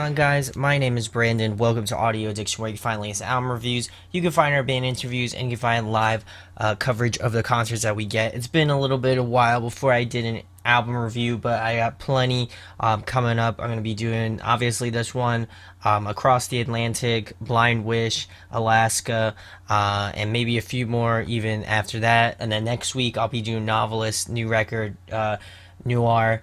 on, guys? My name is Brandon. Welcome to Audio Addiction, where you can find latest album reviews, you can find our band interviews, and you can find live coverage of the concerts that we get. It's been a little bit a while before I did an album review, but I got plenty coming up. I'm going to be doing, obviously, this one, Across the Atlantic, Blind Wish, Alaska, and maybe a few more even after that. And then next week, I'll be doing Novelist, new record, Noir,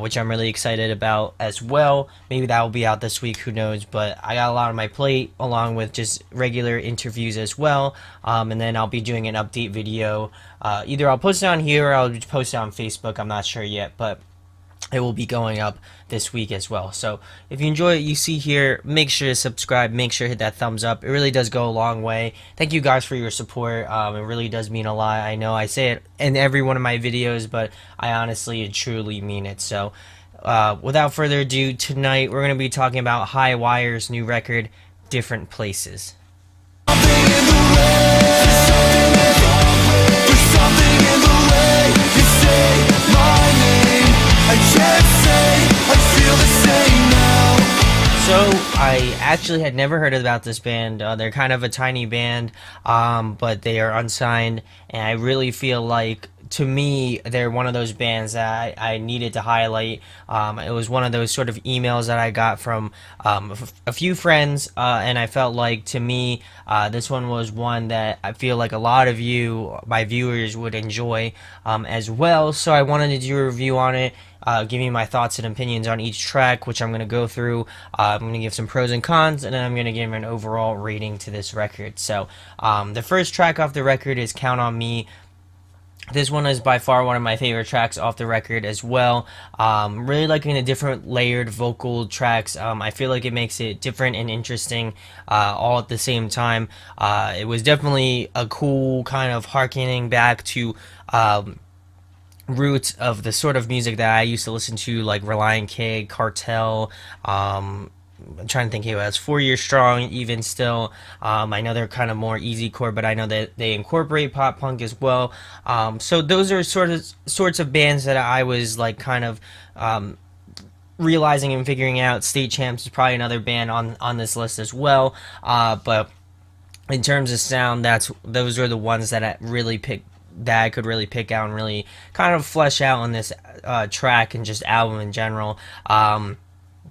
which I'm really excited about as well. Maybe that will be out this week, who knows, but I got a lot on my plate along with just regular interviews as well. And then I'll be doing an update video. Either I'll post it on here or I'll post it on Facebook. I'm not sure yet, but it will be going up this week as well. So if you enjoy what you see here, make sure to subscribe, make sure to hit that thumbs up. It really does go a long way. Thank you guys for your support. It really does mean a lot. I know I say it in every one of my videos, but I honestly and truly mean it. So without further ado, tonight we're going to be talking about High Wire's new record, Different Places. So I actually had never heard about this band. They're kind of a tiny band, but they are unsigned, and I really feel like, to me, they're one of those bands that I needed to highlight. It was one of those sort of emails that I got from a few friends, and I felt like, to me, this one was one that I feel like a lot of you, my viewers, would enjoy as well. So I wanted to do a review on it. Give you my thoughts and opinions on each track, which I'm going to go through. I'm going to give some pros and cons, and then I'm going to give an overall rating to this record. So the first track off the record is Count on Me. This one is by far one of my favorite tracks off the record as well. Really liking the different layered vocal tracks. I feel like it makes it different and interesting all at the same time. It was definitely a cool kind of harkening back to roots of the sort of music that I used to listen to, like Relient K, Cartel. I'm trying to think who else. 4 Year Strong, even still. I know they're kind of more easy core, but I know that they incorporate pop punk as well. So those are sorts of bands that I was like kind of realizing and figuring out. State Champs is probably another band on this list as well. But in terms of sound, those are the ones that I could really pick out and really kind of flesh out on this track and just album in general.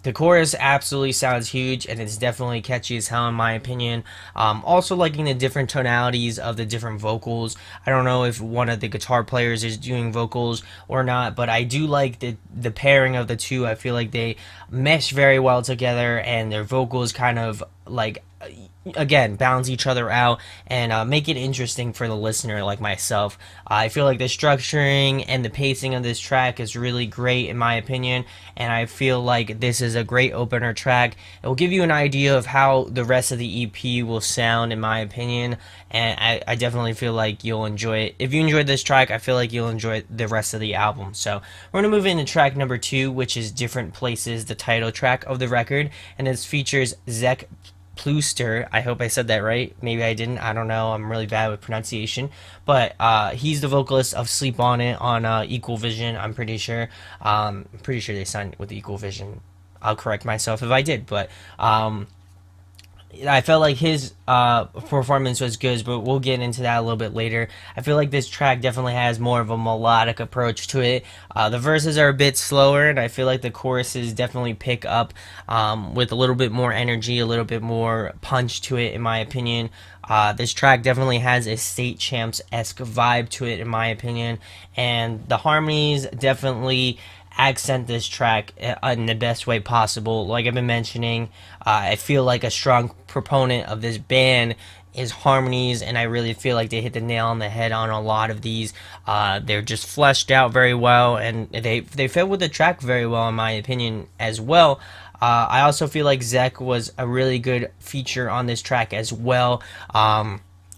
The chorus absolutely sounds huge, and it's definitely catchy as hell in my opinion. Also liking the different tonalities of the different vocals. I don't know if one of the guitar players is doing vocals or not, but I do like the pairing of the two. I feel like they mesh very well together, and their vocals kind of like, again, balance each other out and make it interesting for the listener like myself. I feel like the structuring and the pacing of this track is really great in my opinion, and I feel like this is a great opener track. It will give you an idea of how the rest of the EP will sound in my opinion, and I definitely feel like you'll enjoy it. If you enjoyed this track, I feel like you'll enjoy the rest of the album. So we're going to move into track number 2, which is Different Places, the title track of the record, and this features Zek Pluster. I hope I said that right. Maybe I didn't. I don't know. I'm really bad with pronunciation. But he's the vocalist of Sleep On It on Equal Vision, I'm pretty sure. I'm pretty sure they signed with Equal Vision. I'll correct myself if I did. But I felt like his performance was good, but we'll get into that a little bit later. I feel like this track definitely has more of a melodic approach to it. The verses are a bit slower, and I feel like the choruses definitely pick up with a little bit more energy, a little bit more punch to it, in my opinion. This track definitely has a State Champs-esque vibe to it, in my opinion, and the harmonies definitely accent this track in the best way possible. Like I've been mentioning, I feel like a strong proponent of this band is harmonies, and I really feel like they hit the nail on the head on a lot of these. They're just fleshed out very well, and they fit with the track very well, in my opinion, as well. I also feel like Zek was a really good feature on this track as well.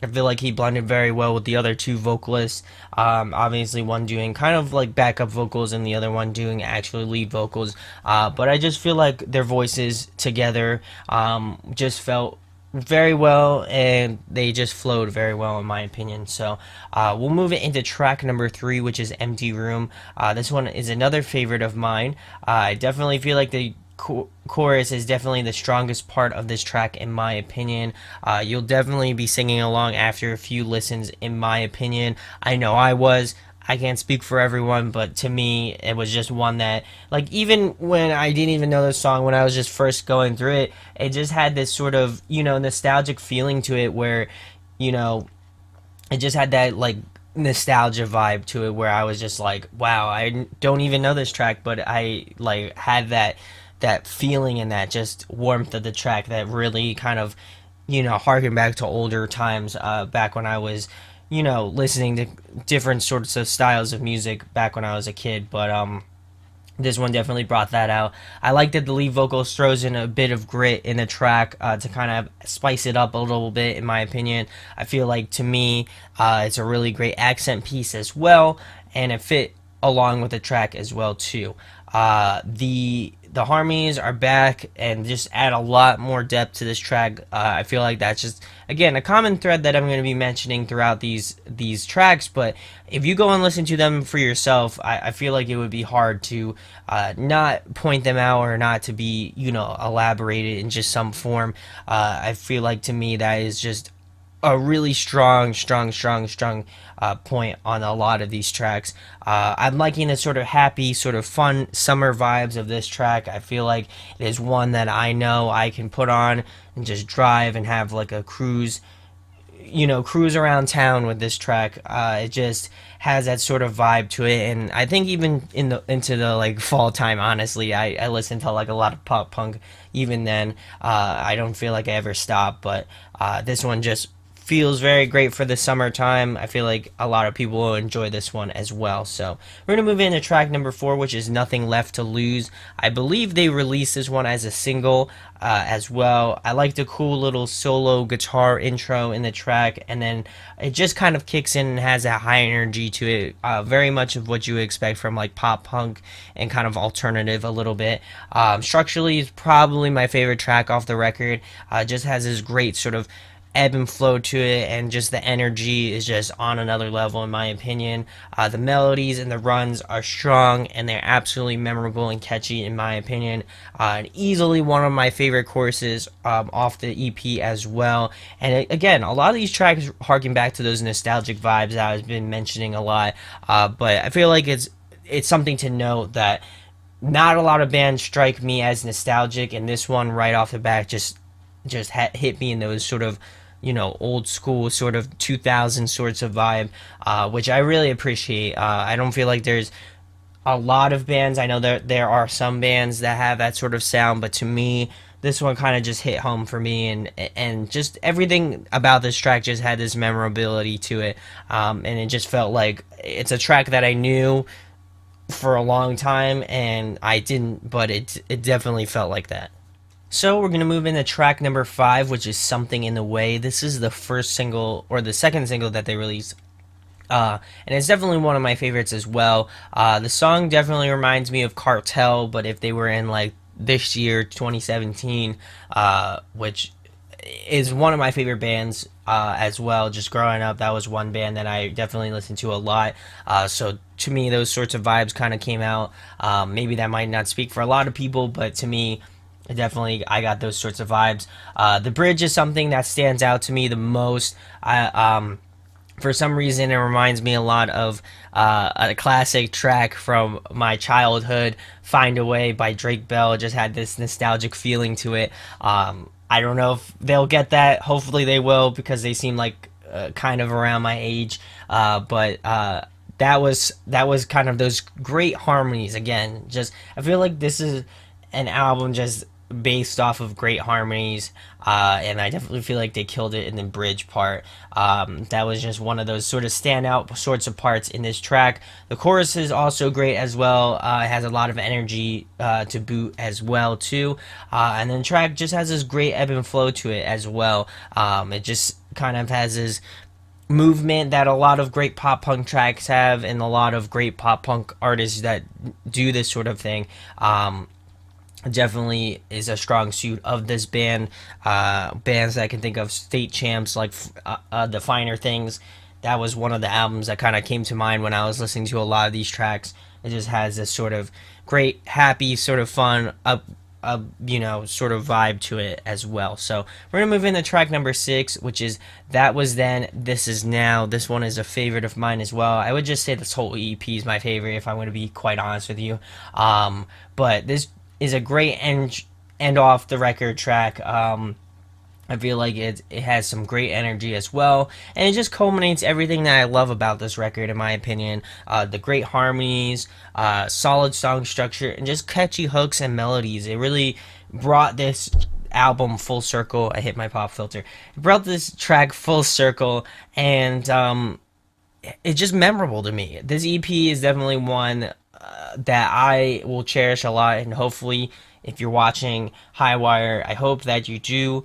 I feel like he blended very well with the other two vocalists. Obviously, one doing kind of like backup vocals and the other one doing actually lead vocals. But I just feel like their voices together just felt very well, and they just flowed very well, in my opinion. So we'll move it into track number 3, which is Empty Room. This one is another favorite of mine. I definitely feel like they chorus is definitely the strongest part of this track, in my opinion. You'll definitely be singing along after a few listens, in my opinion. I know I was. I can't speak for everyone, but to me, it was just one that, like, even when I didn't even know the song, when I was just first going through it, it just had this sort of, nostalgic feeling to it where, you know, it just had that, like, nostalgia vibe to it where I was just like, wow, I don't even know this track, but I, like, had that feeling and that just warmth of the track that really kind of, harken back to older times, back when I was, listening to different sorts of styles of music back when I was a kid. But this one definitely brought that out. I like that the lead vocals throws in a bit of grit in the track, to kind of spice it up a little bit, in my opinion. I feel like, to me, it's a really great accent piece as well, and it fit along with the track as well too. The harmonies are back and just add a lot more depth to this track. I feel like that's just, again, a common thread that I'm going to be mentioning throughout these tracks. But if you go and listen to them for yourself, I feel like it would be hard to not point them out or not to be, elaborated in just some form. I feel like, to me, that is just a really strong point on a lot of these tracks. I'm liking the sort of happy, sort of fun summer vibes of this track. I feel like it is one that I know I can put on and just drive and have like a cruise, cruise around town with this track. It just has that sort of vibe to it, and I think even into the, like, fall time, honestly, I listen to, like, a lot of pop punk. Even then, I don't feel like I ever stop, but this one just feels very great for the summertime. I feel like a lot of people will enjoy this one as well. So we're gonna move into track number 4, which is Nothing Left to Lose. I believe they released this one as a single, as well. I like the cool little solo guitar intro in the track, and then it just kind of kicks in and has a high energy to it. Very much of what you would expect from, like, pop punk and kind of alternative a little bit. Structurally, it's probably my favorite track off the record. Just has this great sort of ebb and flow to it, and just the energy is just on another level, in my opinion. The melodies and the runs are strong, and they're absolutely memorable and catchy, in my opinion. And easily one of my favorite choruses, off the EP as well. And again, a lot of these tracks harken back to those nostalgic vibes that I've been mentioning a lot. But I feel like it's something to note that not a lot of bands strike me as nostalgic, and this one right off the bat just hit me in those sort of, old school sort of 2000 sorts of vibe, which I really appreciate. I don't feel like there's a lot of bands. I know there are some bands that have that sort of sound, but to me, this one kind of just hit home for me, and just everything about this track just had this memorability to it, and it just felt like it's a track that I knew for a long time, and I didn't, but it definitely felt like that. So we're gonna move into track number 5, which is Something in the Way. This is the first single, or the second single, that they released. And it's definitely one of my favorites as well. The song definitely reminds me of Cartel, but if they were in, like, this year, 2017, which is one of my favorite bands, as well. Just growing up, that was one band that I definitely listened to a lot. So to me, those sorts of vibes kind of came out. Maybe that might not speak for a lot of people, but to me, definitely, I got those sorts of vibes. The bridge is something that stands out to me the most. For some reason, it reminds me a lot of a classic track from my childhood, "Find a Way" by Drake Bell. It just had this nostalgic feeling to it. I don't know if they'll get that. Hopefully they will, because they seem like, kind of around my age. But that was kind of those great harmonies. Again, just, I feel like this is an album just based off of great harmonies, and I definitely feel like they killed it in the bridge part. That was just one of those sort of standout sorts of parts in this track. The chorus is also great as well. It has a lot of energy, to boot as well too, and then the track just has this great ebb and flow to it as well. It just kind of has this movement that a lot of great pop punk tracks have, and a lot of great pop punk artists that do this sort of thing. Definitely is a strong suit of this band. Bands that I can think of: State Champs, like, The Finer Things. That was one of the albums that kind of came to mind when I was listening to a lot of these tracks. It just has this sort of great, happy, sort of fun, sort of vibe to it as well. So we're gonna move into track number 6, which is That Was Then, This Is Now. This one is a favorite of mine as well. I would just say this whole EP is my favorite, if I'm going to be quite honest with you. But this is a great end off the record track. I feel like it has some great energy as well, and it just culminates everything that I love about this record, in my opinion. The great harmonies, solid song structure, and just catchy hooks and melodies. It really brought this album full circle. I hit my pop filter. It brought this track full circle, and it's just memorable to me. This EP is definitely one that I will cherish a lot, and hopefully, if you're watching Highwire, I hope that you do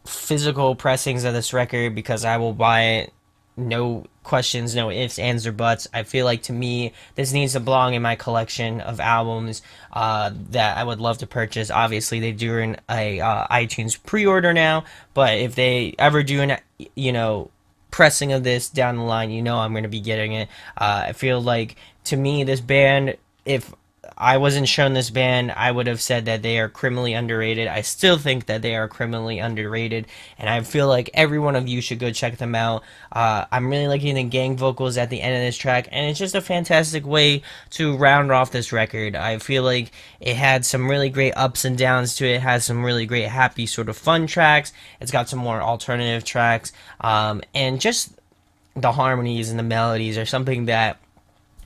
physical pressings of this record, because I will buy it. No questions, no ifs, ands, or buts. I feel like, to me, this needs to belong in my collection of albums that I would love to purchase. Obviously, they do in a iTunes pre-order now, but if they ever do an pressing of this down the line, I'm going to be getting it. I feel like, to me, this band, if I wasn't shown this band, I would have said that they are criminally underrated. I still think that they are criminally underrated, and I feel like every one of you should go check them out. I'm really liking the gang vocals at the end of this track, and it's just a fantastic way to round off this record. I feel like it had some really great ups and downs to it. It has some really great happy sort of fun tracks. It's got some more alternative tracks, and just the harmonies and the melodies are something that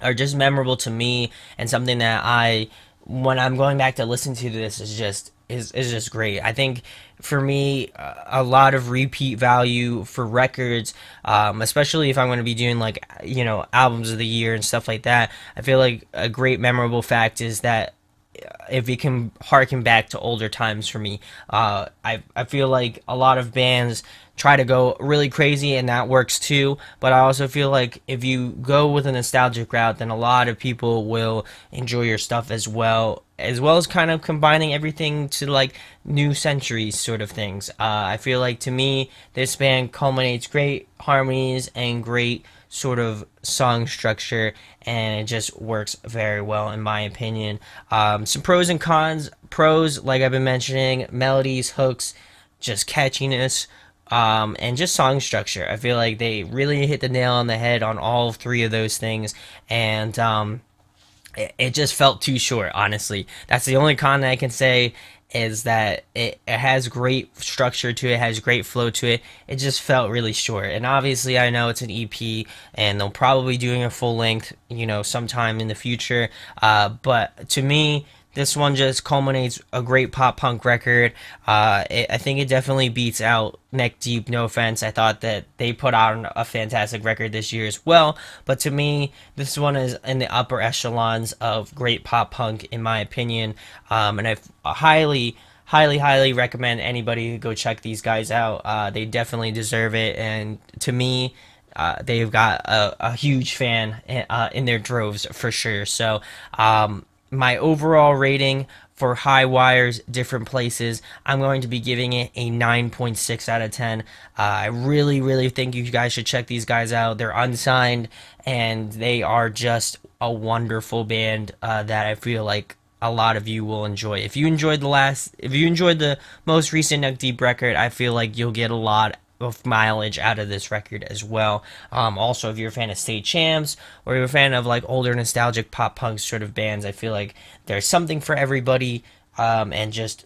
are just memorable to me, and something that when I'm going back to listen to this, is just great. I think, for me, a lot of repeat value for records, especially if I'm going to be doing, like, albums of the year and stuff like that. I feel like a great memorable fact is that if you can harken back to older times for me, I feel like a lot of bands try to go really crazy, and that works too. But I also feel like if you go with a nostalgic route, then a lot of people will enjoy your stuff as well as kind of combining everything to, like, new centuries sort of things. I feel like, to me, this band culminates great harmonies and great sort of song structure, and it just works very well, in my opinion. Some pros and cons. Pros, like I've been mentioning: melodies, hooks, just catchiness, and just song structure. I feel like they really hit the nail on the head on all three of those things, and it just felt too short, honestly. That's the only con that I can say, is that it has great structure to it, has great flow to it. It just felt really short. And obviously, I know it's an EP, and they'll probably be doing a full length, sometime in the future. But to me, this one just culminates a great pop punk record. I think it definitely beats out Neck Deep. No offense, I thought that they put out a fantastic record this year as well. But to me, this one is in the upper echelons of great pop punk, in my opinion. And I highly, highly, highly recommend anybody to go check these guys out. They definitely deserve it. And to me, they've got a huge fan in their droves for sure. So, my overall rating for Highwire's Different Places, I'm going to be giving it a 9.6 out of 10. I really, really think you guys should check these guys out. They're unsigned, and they are just a wonderful band that I feel like a lot of you will enjoy. If you enjoyed the most recent Neck Deep record, I feel like you'll get a lot of mileage out of this record as well. Also, if you're a fan of State Champs, or you're a fan of, like, older nostalgic pop punk sort of bands, I feel like there's something for everybody, and just,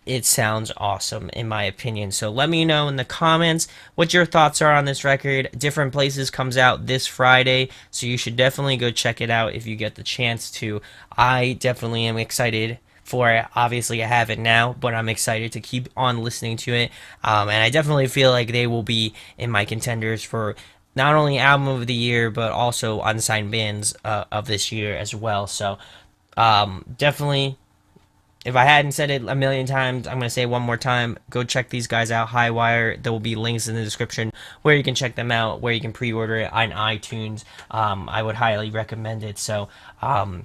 it sounds awesome, in my opinion. So let me know in the comments what your thoughts are on this record. Different Places comes out this Friday, so you should definitely go check it out if you get the chance to. I definitely am excited for it. Obviously, I have it now, but I'm excited to keep on listening to it. And I definitely feel like they will be in my contenders for not only album of the year, but also unsigned bands of this year as well. So, definitely, if I hadn't said it a million times, I'm going to say it one more time. Go check these guys out, Highwire. There will be links in the description where you can check them out, where you can pre-order it on iTunes. I would highly recommend it. So,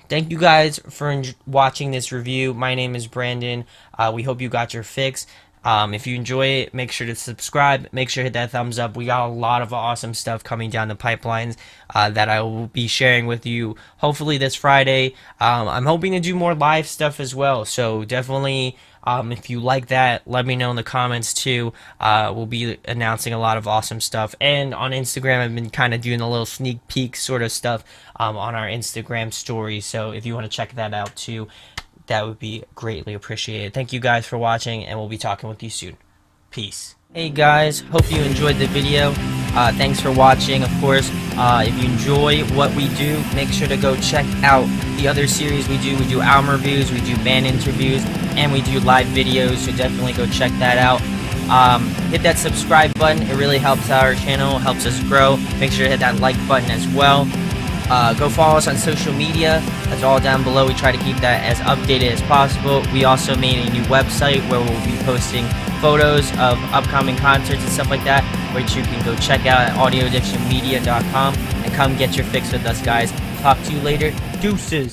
thank you guys for watching this review. My name is Brandon. We hope you got your fix. If you enjoy it, make sure to subscribe. Make sure to hit that thumbs up. We got a lot of awesome stuff coming down the pipelines that I will be sharing with you hopefully this Friday. I'm hoping to do more live stuff as well. So definitely, if you like that, let me know in the comments too. We'll be announcing a lot of awesome stuff. And on Instagram, I've been kind of doing a little sneak peek sort of stuff on our Instagram stories. So if you want to check that out too, that would be greatly appreciated. Thank you guys for watching, and we'll be talking with you soon. Peace. Hey guys, hope you enjoyed the video. Thanks for watching, of course. If you enjoy what we do, make sure to go check out the other series we do. We do album reviews, we do band interviews, and we do live videos, so definitely go check that out. Hit that subscribe button. It really helps out our channel, helps us grow. Make sure to hit that like button as well. Go follow us on social media. That's all down below. We try to keep that as updated as possible. We also made a new website where we'll be posting photos of upcoming concerts and stuff like that, which you can go check out at audioaddictionmedia.com and come get your fix with us, guys. Talk to you later. Deuces.